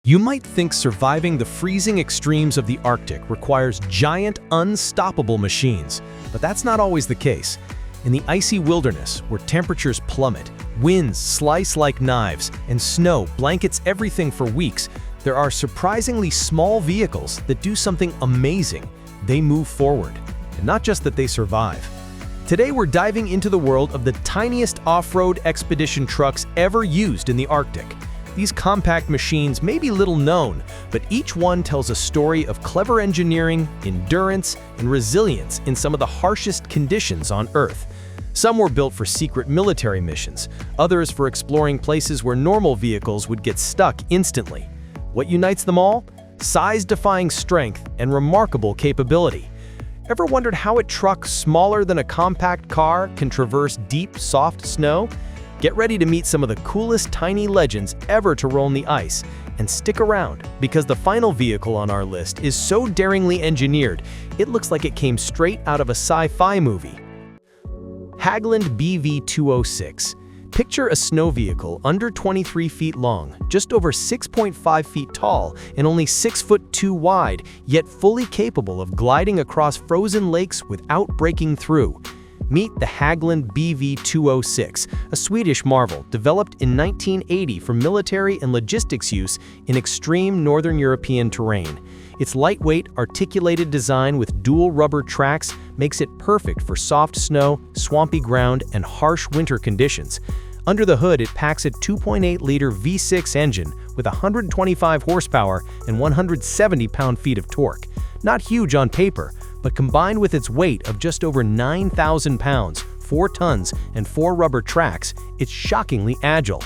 You might think surviving the freezing extremes of the Arctic requires giant, unstoppable machines, but that's not always the case. In the icy wilderness, where temperatures plummet, winds slice like knives, and snow blankets everything for weeks, there are surprisingly small vehicles that do something amazing. They move forward, and not just that they survive. Today we're diving into the world of the tiniest off-road expedition trucks ever used in the Arctic. These compact machines may be little known, but each one tells a story of clever engineering, endurance, and resilience in some of the harshest conditions on Earth. Some were built for secret military missions, others for exploring places where normal vehicles would get stuck instantly. What unites them all? Size-defying strength and remarkable capability. Ever wondered how a truck smaller than a compact car can traverse deep, soft snow? Get ready to meet some of the coolest tiny legends ever to roam the ice, and stick around because the final vehicle on our list is so daringly engineered, it looks like it came straight out of a sci-fi movie. Hagglund BV 206. Picture a snow vehicle under 23 feet long, just over 6.5 feet tall, and only 6'2" wide, yet fully capable of gliding across frozen lakes without breaking through. Meet the Hagglund BV 206, a Swedish marvel developed in 1980 for military and logistics use in extreme northern European terrain. Its lightweight, articulated design with dual rubber tracks makes it perfect for soft snow, swampy ground, and harsh winter conditions. Under the hood, it packs a 2.8-liter V6 engine with 125 horsepower and 170 pound-feet of torque. Not huge on paper, but combined with its weight of just over 9,000 pounds, 4 tons, and 4 rubber tracks, it's shockingly agile.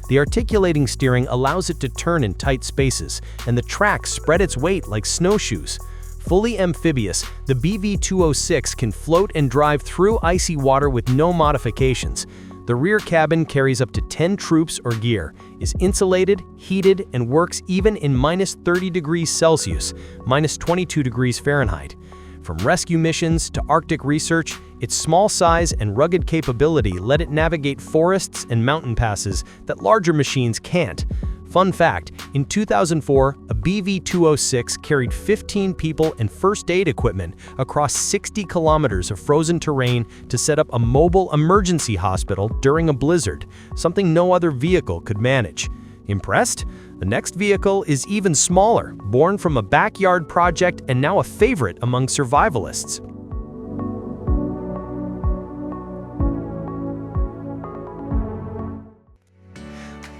The articulating steering allows it to turn in tight spaces, and the tracks spread its weight like snowshoes. Fully amphibious, the BV 206 can float and drive through icy water with no modifications. The rear cabin carries up to 10 troops or gear, is insulated, heated, and works even in -30 degrees Celsius, -22 degrees Fahrenheit. From rescue missions to Arctic research, its small size and rugged capability let it navigate forests and mountain passes that larger machines can't. Fun fact, in 2004, a BV 206 carried 15 people and first aid equipment across 60 kilometers of frozen terrain to set up a mobile emergency hospital during a blizzard, something no other vehicle could manage. Impressed? The next vehicle is even smaller, born from a backyard project and now a favorite among survivalists.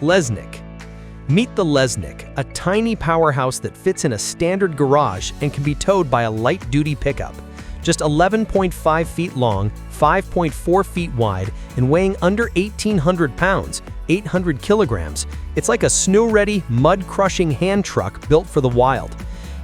Lesnik. Meet the Lesnik, a tiny powerhouse that fits in a standard garage and can be towed by a light-duty pickup. Just 11.5 feet long, 5.4 feet wide, and weighing under 1,800 pounds, 800 kilograms, it's like a snow-ready, mud-crushing hand truck built for the wild.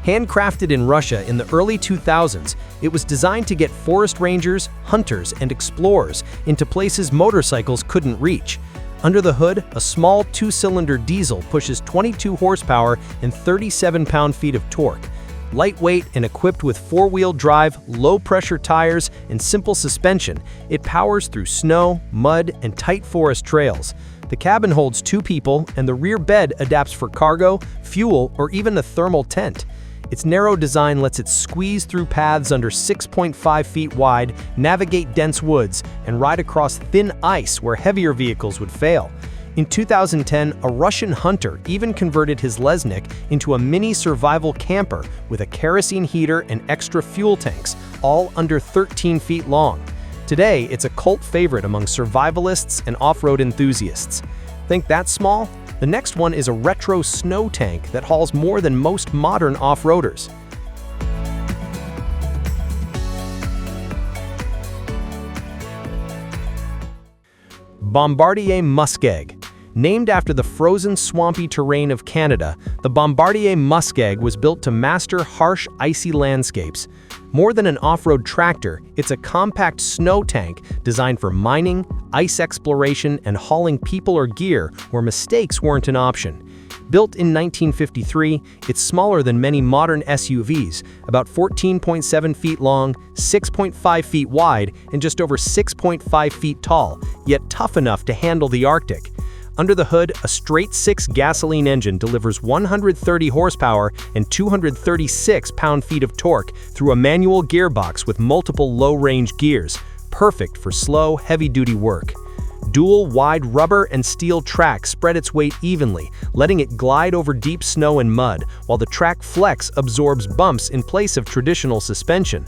Handcrafted in Russia in the early 2000s, it was designed to get forest rangers, hunters, and explorers into places motorcycles couldn't reach. Under the hood, a small 2-cylinder diesel pushes 22 horsepower and 37 pound-feet of torque. Lightweight and equipped with 4-wheel drive, low-pressure tires, and simple suspension, it powers through snow, mud, and tight forest trails. The cabin holds 2 people, and the rear bed adapts for cargo, fuel, or even a thermal tent. Its narrow design lets it squeeze through paths under 6.5 feet wide, navigate dense woods, and ride across thin ice where heavier vehicles would fail. In 2010, a Russian hunter even converted his Lesnik into a mini survival camper with a kerosene heater and extra fuel tanks, all under 13 feet long. Today, it's a cult favorite among survivalists and off-road enthusiasts. Think that's small? The next one is a retro snow tank that hauls more than most modern off-roaders. Bombardier Muskeg. Named after the frozen, swampy terrain of Canada, the Bombardier Muskeg was built to master harsh, icy landscapes. More than an off-road tractor, it's a compact snow tank designed for mining, ice exploration, and hauling people or gear where mistakes weren't an option. Built in 1953, it's smaller than many modern SUVs, about 14.7 feet long, 6.5 feet wide, and just over 6.5 feet tall, yet tough enough to handle the Arctic. Under the hood, a straight-six gasoline engine delivers 130 horsepower and 236 pound-feet of torque through a manual gearbox with multiple low-range gears, perfect for slow, heavy-duty work. Dual wide rubber and steel Trac spread its weight evenly, letting it glide over deep snow and mud, while the Trac Flex absorbs bumps in place of traditional suspension.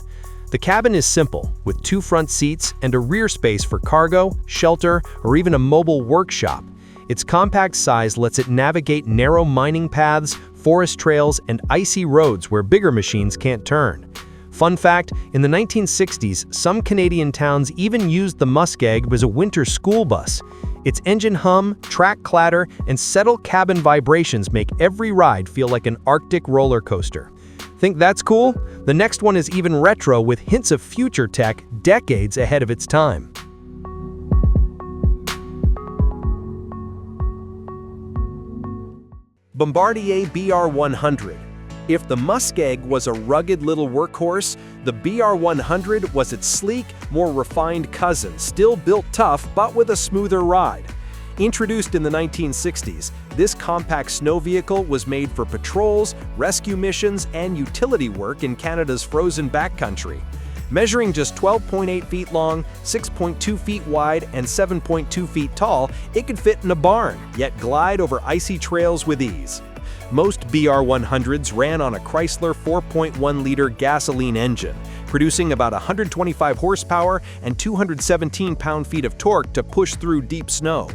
The cabin is simple, with 2 front seats and a rear space for cargo, shelter, or even a mobile workshop. Its compact size lets it navigate narrow mining paths, forest trails, and icy roads where bigger machines can't turn. Fun fact, in the 1960s, some Canadian towns even used the Muskeg as a winter school bus. Its engine hum, track clatter, and settled cabin vibrations make every ride feel like an Arctic roller coaster. Think that's cool? The next one is even retro with hints of future tech, decades ahead of its time. Bombardier BR100. If the Muskeg was a rugged little workhorse, the BR100 was its sleek, more refined cousin, still built tough but with a smoother ride. Introduced in the 1960s, this compact snow vehicle was made for patrols, rescue missions, and utility work in Canada's frozen backcountry. Measuring just 12.8 feet long, 6.2 feet wide, and 7.2 feet tall, it could fit in a barn, yet glide over icy trails with ease. Most BR100s ran on a Chrysler 4.1-liter gasoline engine, producing about 125 horsepower and 217 pound-feet of torque to push through deep snow.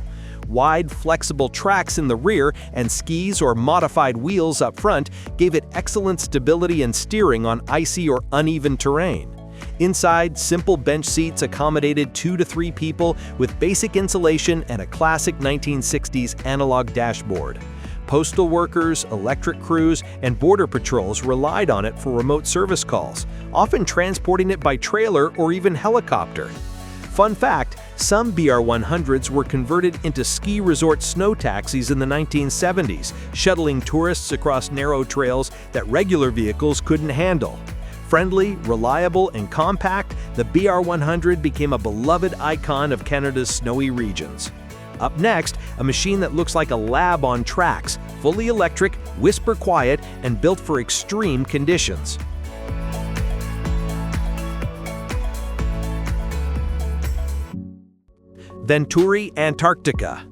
Wide, flexible tracks in the rear and skis or modified wheels up front gave it excellent stability and steering on icy or uneven terrain. Inside, simple bench seats accommodated 2 to 3 people with basic insulation and a classic 1960s analog dashboard. Postal workers, electric crews, and border patrols relied on it for remote service calls, often transporting it by trailer or even helicopter. Fun fact, some BR100s were converted into ski resort snow taxis in the 1970s, shuttling tourists across narrow trails that regular vehicles couldn't handle. Friendly, reliable, and compact, the BR100 became a beloved icon of Canada's snowy regions. Up next, a machine that looks like a lab on tracks, fully electric, whisper quiet, and built for extreme conditions. Venturi Antarctica.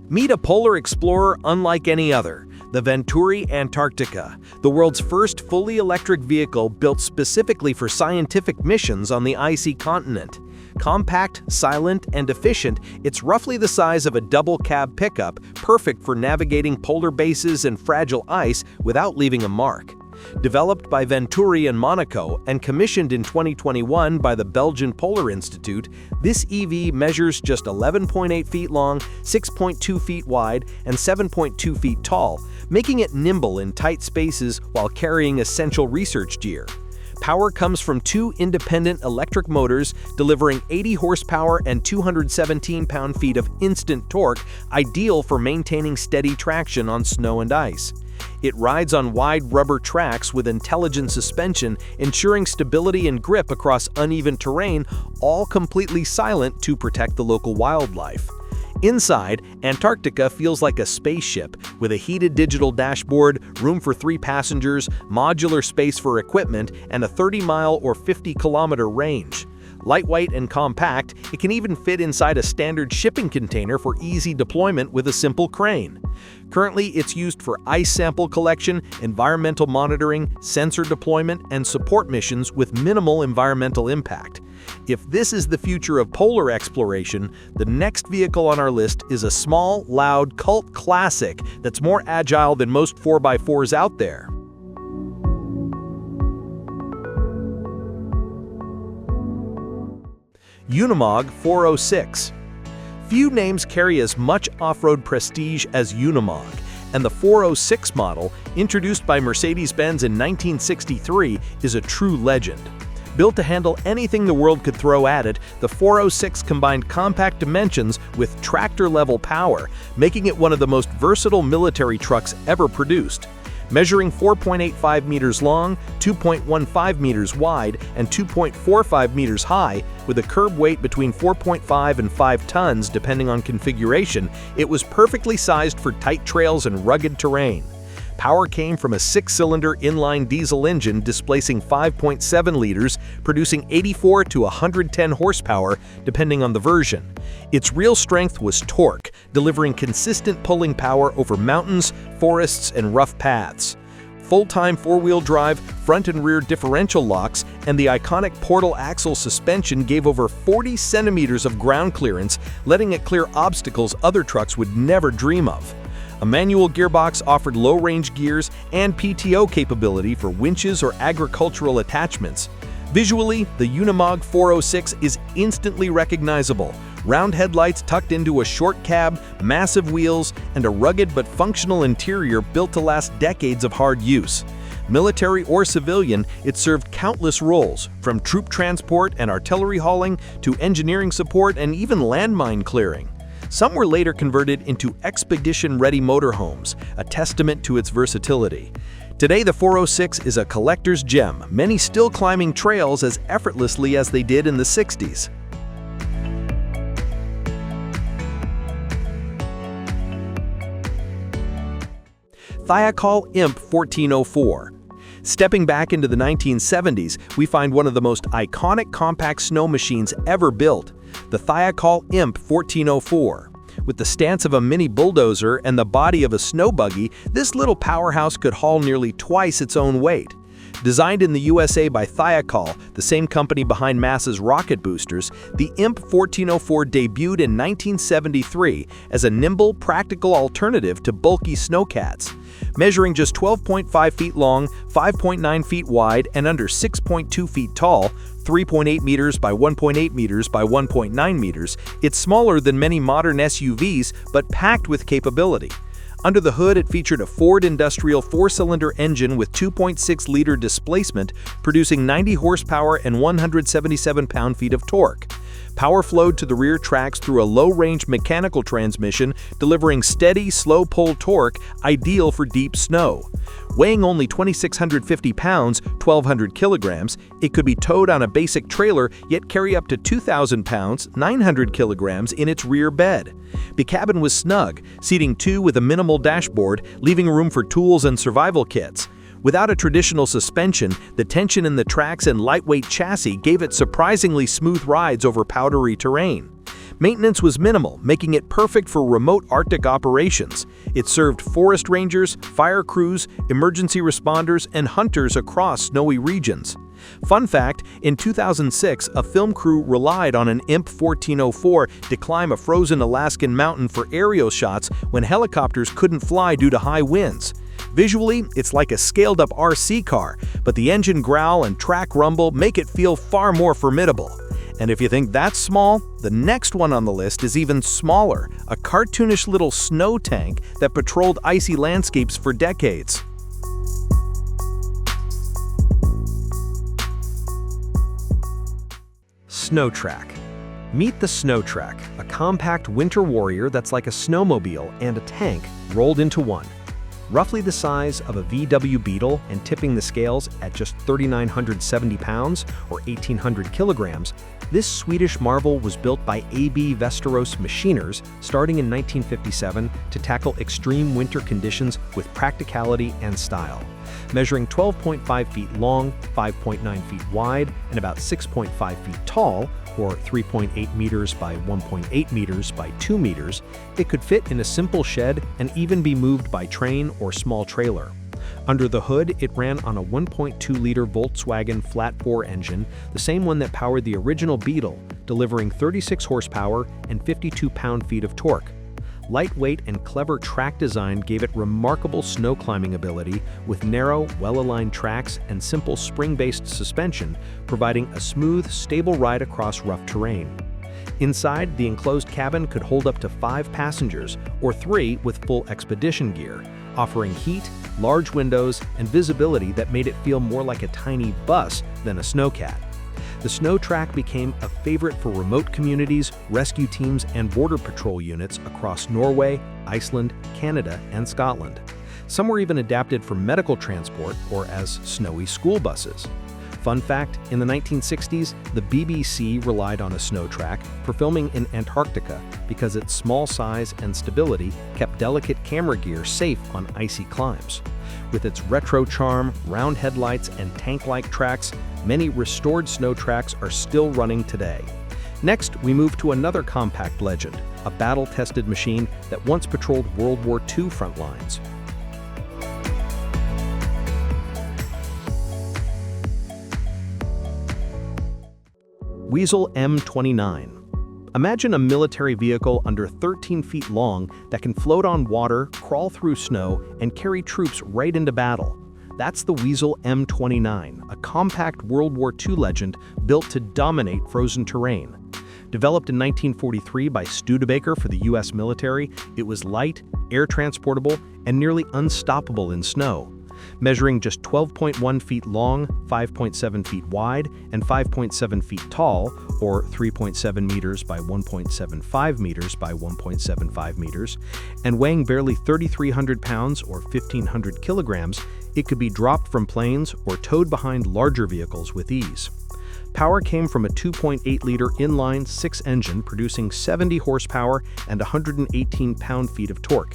Meet a polar explorer unlike any other, the Venturi Antarctica, the world's first fully electric vehicle built specifically for scientific missions on the icy continent. Compact, silent, and efficient, it's roughly the size of a double-cab pickup, perfect for navigating polar bases and fragile ice without leaving a mark. Developed by Venturi in Monaco and commissioned in 2021 by the Belgian Polar Institute, this EV measures just 11.8 feet long, 6.2 feet wide, and 7.2 feet tall, making it nimble in tight spaces while carrying essential research gear. Power comes from 2 independent electric motors delivering 80 horsepower and 217 pound-feet of instant torque, ideal for maintaining steady traction on snow and ice. It rides on wide rubber tracks with intelligent suspension, ensuring stability and grip across uneven terrain, all completely silent to protect the local wildlife. Inside, Antarctica feels like a spaceship, with a heated digital dashboard, room for 3 passengers, modular space for equipment, and a 30-mile or 50-kilometer range. Lightweight and compact, it can even fit inside a standard shipping container for easy deployment with a simple crane. Currently, it's used for ice sample collection, environmental monitoring, sensor deployment, and support missions with minimal environmental impact. If this is the future of polar exploration, the next vehicle on our list is a small, loud cult classic that's more agile than most 4x4s out there. Unimog 406. Few names carry as much off-road prestige as Unimog, and the 406 model, introduced by Mercedes-Benz in 1963, is a true legend. Built to handle anything the world could throw at it, the 406 combined compact dimensions with tractor-level power, making it one of the most versatile military trucks ever produced. Measuring 4.85 meters long, 2.15 meters wide, and 2.45 meters high, with a curb weight between 4.5 and 5 tons depending on configuration, it was perfectly sized for tight trails and rugged terrain. Power came from a 6-cylinder inline diesel engine displacing 5.7 liters, producing 84 to 110 horsepower depending on the version. Its real strength was torque, delivering consistent pulling power over mountains, forests, and rough paths. Full-time four-wheel drive, front and rear differential locks, and the iconic portal axle suspension gave over 40 centimeters of ground clearance, letting it clear obstacles other trucks would never dream of. A manual gearbox offered low-range gears and PTO capability for winches or agricultural attachments. Visually, the Unimog 406 is instantly recognizable. Round headlights tucked into a short cab, massive wheels, and a rugged but functional interior built to last decades of hard use. Military or civilian, it served countless roles, from troop transport and artillery hauling to engineering support and even landmine clearing. Some were later converted into expedition-ready motorhomes, a testament to its versatility. Today, the 406 is a collector's gem, many still climbing trails as effortlessly as they did in the 60s. Thiokol IMP 1404. Stepping back into the 1970s, we find one of the most iconic compact snow machines ever built, the Thiokol IMP 1404. With the stance of a mini bulldozer and the body of a snow buggy, this little powerhouse could haul nearly twice its own weight. Designed in the USA by Thiokol, the same company behind NASA's rocket boosters, the IMP 1404 debuted in 1973 as a nimble, practical alternative to bulky snowcats. Measuring just 12.5 feet long, 5.9 feet wide, and under 6.2 feet tall, 3.8 meters by 1.8 meters by 1.9 meters, it's smaller than many modern SUVs, but packed with capability. Under the hood, it featured a Ford Industrial 4-cylinder engine with 2.6-liter displacement, producing 90 horsepower and 177 pound-feet of torque. Power flowed to the rear tracks through a low-range mechanical transmission, delivering steady, slow-pull torque ideal for deep snow. Weighing only 2,650 pounds, 1,200 kilograms, it could be towed on a basic trailer, yet carry up to 2,000 pounds, 900 kilograms in its rear bed. The cabin was snug, seating two with a minimal dashboard, leaving room for tools and survival kits. Without a traditional suspension, the tension in the tracks and lightweight chassis gave it surprisingly smooth rides over powdery terrain. Maintenance was minimal, making it perfect for remote Arctic operations. It served forest rangers, fire crews, emergency responders, and hunters across snowy regions. Fun fact, in 2006, a film crew relied on an IMP 1404 to climb a frozen Alaskan mountain for aerial shots when helicopters couldn't fly due to high winds. Visually, it's like a scaled-up RC car, but the engine growl and track rumble make it feel far more formidable. And if you think that's small, the next one on the list is even smaller, a cartoonish little snow tank that patrolled icy landscapes for decades. Snow Trac. Meet the Snow Trac, a compact winter warrior that's like a snowmobile and a tank rolled into one. Roughly the size of a VW Beetle and tipping the scales at just 3,970 pounds or 1,800 kilograms, this Swedish marvel was built by AB Västerås machiners starting in 1957 to tackle extreme winter conditions with practicality and style. Measuring 12.5 feet long, 5.9 feet wide, and about 6.5 feet tall, or 3.8 meters by 1.8 meters by 2 meters, it could fit in a simple shed and even be moved by train or small trailer. Under the hood, it ran on a 1.2-liter Volkswagen flat-bore engine, the same one that powered the original Beetle, delivering 36 horsepower and 52 pound-feet of torque. Lightweight and clever track design gave it remarkable snow climbing ability with narrow, well-aligned tracks and simple spring-based suspension, providing a smooth, stable ride across rough terrain. Inside, the enclosed cabin could hold up to 5 passengers, or 3 with full expedition gear, offering heat, large windows, and visibility that made it feel more like a tiny bus than a snowcat. The Snow Trac became a favorite for remote communities, rescue teams, and border patrol units across Norway, Iceland, Canada, and Scotland. Some were even adapted for medical transport or as snowy school buses. Fun fact, in the 1960s, the BBC relied on a snow track for filming in Antarctica because its small size and stability kept delicate camera gear safe on icy climbs. With its retro charm, round headlights, and tank-like tracks, many restored snow tracks are still running today. Next, we move to another compact legend, a battle-tested machine that once patrolled World War II front lines. Weasel M29. Imagine a military vehicle under 13 feet long that can float on water, crawl through snow, and carry troops right into battle. That's the Weasel M29, a compact World War II legend built to dominate frozen terrain. Developed in 1943 by Studebaker for the U.S. military, it was light, air transportable, and nearly unstoppable in snow. Measuring just 12.1 feet long, 5.7 feet wide, and 5.7 feet tall, or 3.7 meters by 1.75 meters by 1.75 meters, and weighing barely 3,300 pounds or 1,500 kilograms, it could be dropped from planes or towed behind larger vehicles with ease. Power came from a 2.8-liter inline-six engine producing 70 horsepower and 118 pound-feet of torque.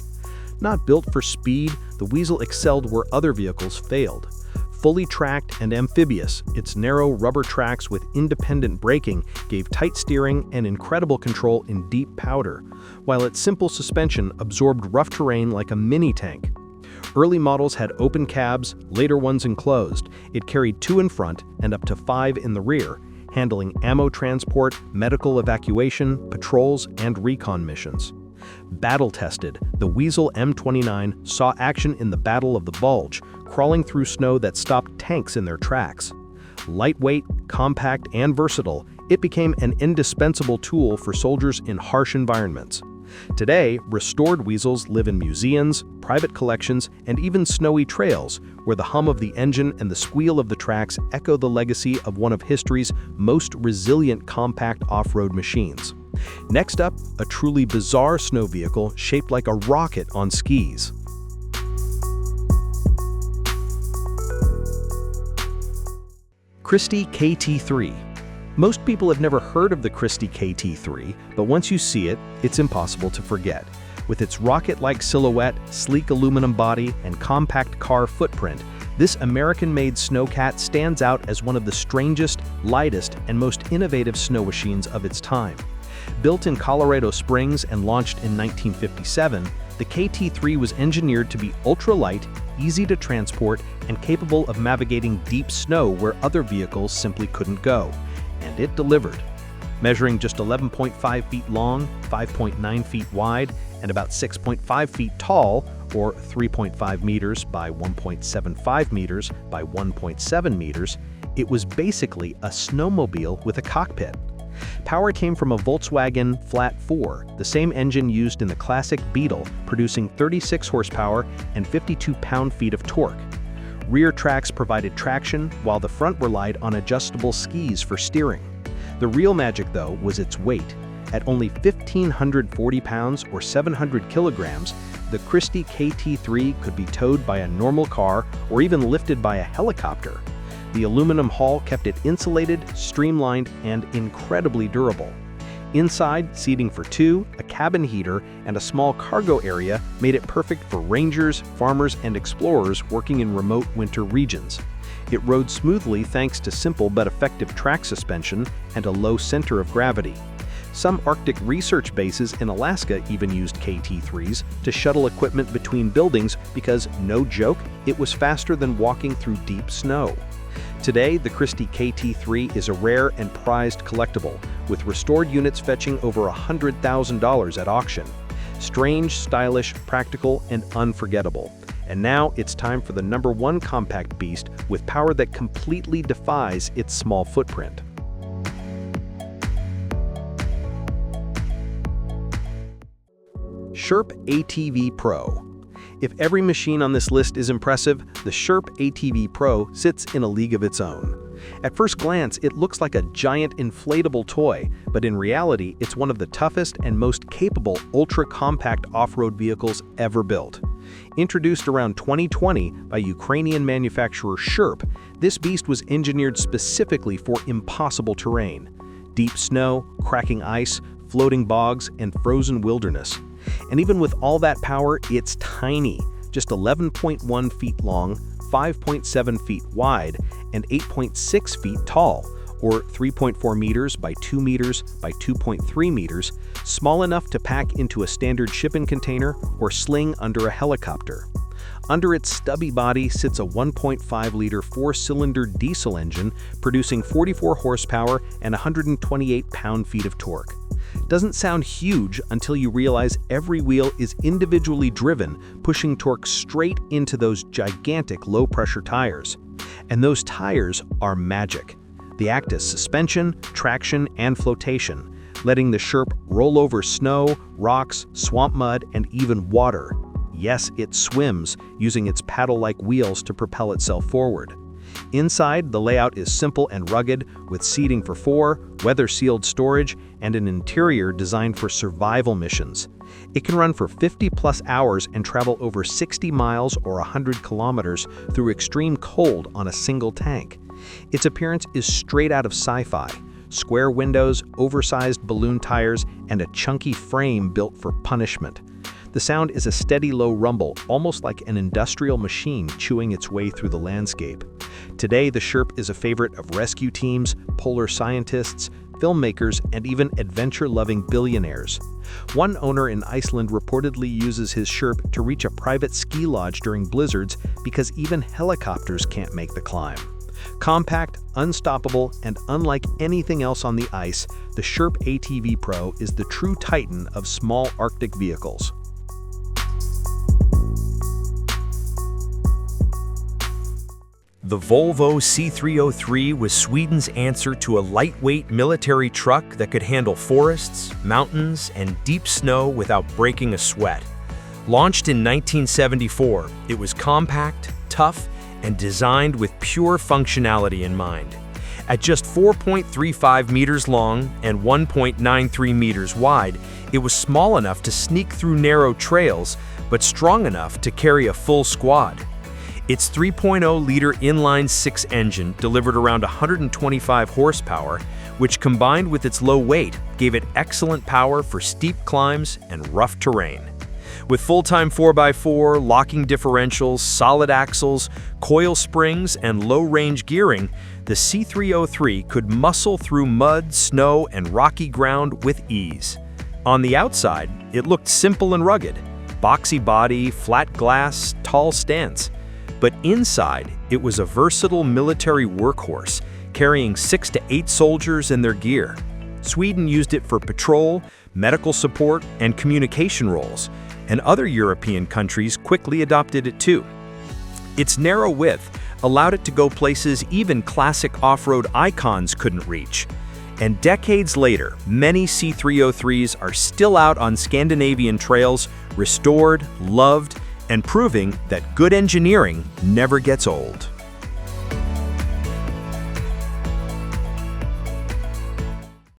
Not built for speed, the Weasel excelled where other vehicles failed. Fully tracked and amphibious, its narrow rubber tracks with independent braking gave tight steering and incredible control in deep powder, while its simple suspension absorbed rough terrain like a mini-tank. Early models had open cabs, later ones enclosed. It carried 2 in front and up to 5 in the rear, handling ammo transport, medical evacuation, patrols, and recon missions. Battle-tested, the Weasel M29 saw action in the Battle of the Bulge, crawling through snow that stopped tanks in their tracks. Lightweight, compact, and versatile, it became an indispensable tool for soldiers in harsh environments. Today, restored Weasels live in museums, private collections, and even snowy trails, where the hum of the engine and the squeal of the tracks echo the legacy of one of history's most resilient compact off-road machines. Next up, a truly bizarre snow vehicle shaped like a rocket on skis. Kristi KT3. Most people have never heard of the Kristi KT3, but once you see it, it's impossible to forget. With its rocket-like silhouette, sleek aluminum body, and compact car footprint, this American-made snowcat stands out as one of the strangest, lightest, and most innovative snow machines of its time. Built in Colorado Springs and launched in 1957, the KT3 was engineered to be ultra-light, easy to transport, and capable of navigating deep snow where other vehicles simply couldn't go. And it delivered. Measuring just 11.5 feet long, 5.9 feet wide, and about 6.5 feet tall, or 3.5 meters by 1.75 meters by 1.7 meters, it was basically a snowmobile with a cockpit. Power came from a Volkswagen Flat 4, the same engine used in the classic Beetle, producing 36 horsepower and 52 pound-feet of torque. Rear tracks provided traction, while the front relied on adjustable skis for steering. The real magic, though, was its weight. At only 1,540 pounds or 700 kilograms, the Kristi KT3 could be towed by a normal car or even lifted by a helicopter. The aluminum hull kept it insulated, streamlined, and incredibly durable. Inside, seating for 2, a cabin heater, and a small cargo area made it perfect for rangers, farmers, and explorers working in remote winter regions. It rode smoothly thanks to simple but effective track suspension and a low center of gravity. Some Arctic research bases in Alaska even used KT3s to shuttle equipment between buildings because, no joke, it was faster than walking through deep snow. Today, the Kristi KT3 is a rare and prized collectible, with restored units fetching over $100,000 at auction. Strange, stylish, practical, and unforgettable. And now it's time for the #1 compact beast with power that completely defies its small footprint. Sherp ATV Pro. If every machine on this list is impressive, the Sherp ATV Pro sits in a league of its own. At first glance, it looks like a giant inflatable toy, but in reality, it's one of the toughest and most capable ultra-compact off-road vehicles ever built. Introduced around 2020 by Ukrainian manufacturer Sherp, this beast was engineered specifically for impossible terrain: deep snow, cracking ice, floating bogs, and frozen wilderness. And even with all that power, it's tiny, just 11.1 feet long, 5.7 feet wide, and 8.6 feet tall, or 3.4 meters by 2 meters by 2.3 meters, small enough to pack into a standard shipping container or sling under a helicopter. Under its stubby body sits a 1.5-liter four-cylinder diesel engine producing 44 horsepower and 128 pound-feet of torque. Doesn't sound huge until you realize every wheel is individually driven, pushing torque straight into those gigantic low-pressure tires. And those tires are magic. They act as suspension, traction, and flotation, letting the Sherp roll over snow, rocks, swamp mud, and even water. Yes, it swims, using its paddle-like wheels to propel itself forward. Inside, the layout is simple and rugged, with seating for 4, weather-sealed storage, and an interior designed for survival missions. It can run for 50-plus hours and travel over 60 miles or 100 kilometers through extreme cold on a single tank. Its appearance is straight out of sci-fi: square windows, oversized balloon tires, and a chunky frame built for punishment. The sound is a steady low rumble, almost like an industrial machine chewing its way through the landscape. Today, the Sherp is a favorite of rescue teams, polar scientists, filmmakers, and even adventure-loving billionaires. One owner in Iceland reportedly uses his Sherp to reach a private ski lodge during blizzards because even helicopters can't make the climb. Compact, unstoppable, and unlike anything else on the ice, the Sherp ATV Pro is the true titan of small Arctic vehicles. The Volvo C303 was Sweden's answer to a lightweight military truck that could handle forests, mountains, and deep snow without breaking a sweat. Launched in 1974, it was compact, tough, and designed with pure functionality in mind. At just 4.35 meters long and 1.93 meters wide, it was small enough to sneak through narrow trails, but strong enough to carry a full squad. Its 3.0-liter inline-6 engine delivered around 125 horsepower, which combined with its low weight gave it excellent power for steep climbs and rough terrain. With full-time 4x4, locking differentials, solid axles, coil springs, and low-range gearing, the C303 could muscle through mud, snow, and rocky ground with ease. On the outside, it looked simple and rugged: boxy body, flat glass, tall stance. But inside, it was a versatile military workhorse, carrying 6 to 8 soldiers and their gear. Sweden used it for patrol, medical support, and communication roles, and other European countries quickly adopted it too. Its narrow width allowed it to go places even classic off-road icons couldn't reach. And decades later, many C303s are still out on Scandinavian trails, restored, loved, and proving that good engineering never gets old.